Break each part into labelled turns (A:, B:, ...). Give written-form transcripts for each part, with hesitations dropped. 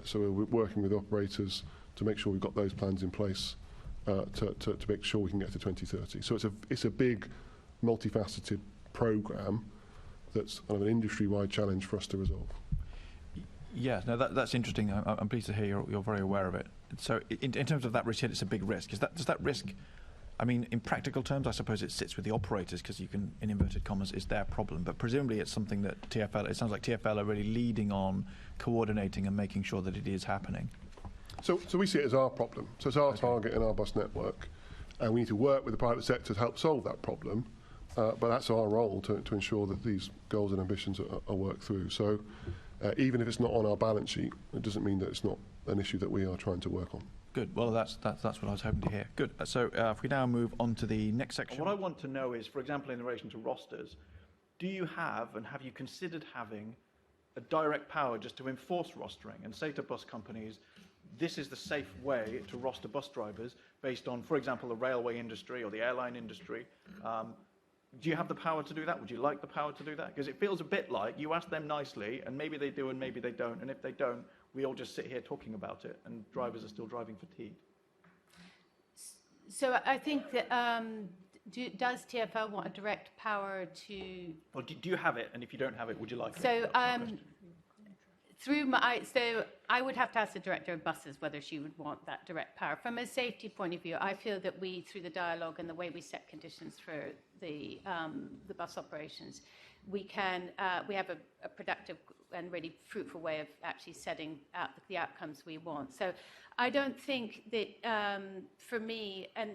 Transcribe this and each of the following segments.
A: So we're working with operators to make sure we've got those plans in place to make sure we can get to 2030. So it's a big, multifaceted programme that's kind of an industry-wide challenge for us to resolve.
B: Yeah, no, that's interesting. I'm pleased to hear you're very aware of it. So in terms of that risk, it's a big risk. Does that risk, I mean, in practical terms, I suppose it sits with the operators because you can, in inverted commas, it's their problem. But presumably it's something that TfL, it sounds like TfL are really leading on, coordinating and making sure that it is happening.
A: So we see it as our problem. So it's our target in our bus network. And we need to work with the private sector to help solve that problem. But that's our role to ensure that these goals and ambitions are worked through. So even if it's not on our balance sheet, it doesn't mean that it's not an issue that we are trying to work on.
B: Good. Well, that's what I was hoping to hear. Good. So if we now move on to the next section.
C: What I want to know is, for example, in relation to rosters, do you have and have you considered having a direct power just to enforce rostering and say to bus companies, this is the safe way to roster bus drivers based on, for example, the railway industry or the airline industry? Do you have the power to do that? Would you like the power to do that? Because it feels a bit like you ask them nicely and maybe they do and maybe they don't. And if they don't, we all just sit here talking about it and drivers are still driving fatigued.
D: So I think that, does TfL want a direct power to...
C: Or do you have it? And if you don't have it, would you like it?
D: So I would have to ask the director of buses whether she would want that direct power. From a safety point of view, I feel that we, through the dialogue and the way we set conditions for the bus operations, we have a productive and really fruitful way of actually setting out the outcomes we want. So I don't think that for me, and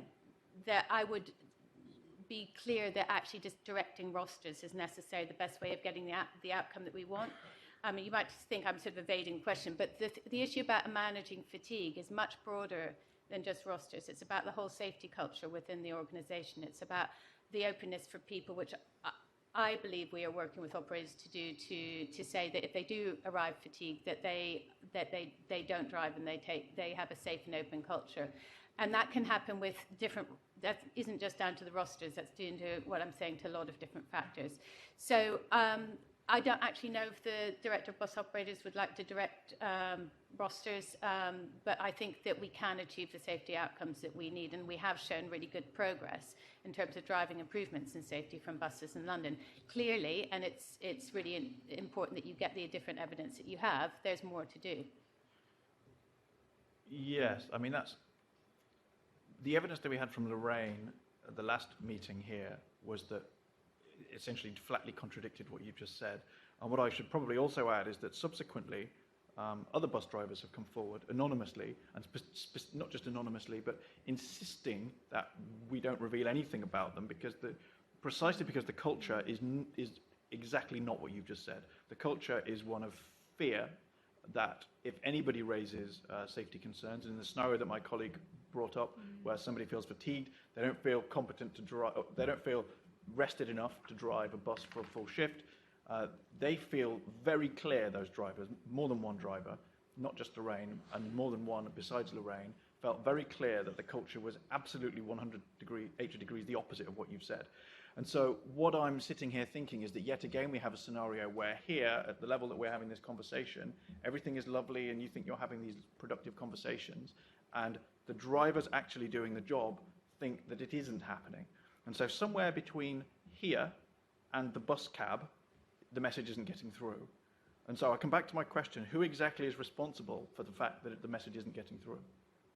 D: that I would be clear that actually just directing rosters is necessarily the best way of getting the outcome that we want. I mean, you might just think I'm sort of evading the question, but the issue about managing fatigue is much broader than just rosters. It's about the whole safety culture within the organisation. It's about the openness for people, which I believe we are working with operators to do, to say that if they do arrive fatigued, that they don't drive and they have a safe and open culture. And that can happen with different, that isn't just down to the rosters, that's due to what I'm saying, to a lot of different factors. So I don't actually know if the director of bus operators would like to direct rosters, but I think that we can achieve the safety outcomes that we need, and we have shown really good progress in terms of driving improvements in safety from buses in London. Clearly, and it's really important that you get the different evidence that you have, there's more to do.
C: Yes, I mean, that's the evidence that we had from Lorraine at the last meeting here was that essentially flatly contradicted what you've just said. And what I should probably also add is that subsequently other bus drivers have come forward anonymously, and not just anonymously, but insisting that we don't reveal anything about them precisely because the culture is exactly not what you've just said. The culture is one of fear that if anybody raises safety concerns, in the scenario that my colleague brought up, where somebody feels fatigued, they don't feel competent to drive, they don't feel rested enough to drive a bus for a full shift. They feel very clear, those drivers, more than one driver, not just Lorraine, and more than one besides Lorraine, felt very clear that the culture was absolutely 80 degrees the opposite of what you've said. And so what I'm sitting here thinking is that yet again we have a scenario where here, at the level that we're having this conversation, everything is lovely and you think you're having these productive conversations, and the drivers actually doing the job think that it isn't happening. And so somewhere between here and the bus cab, the message isn't getting through. And so I come back to my question, who exactly is responsible for the fact that the message isn't getting through?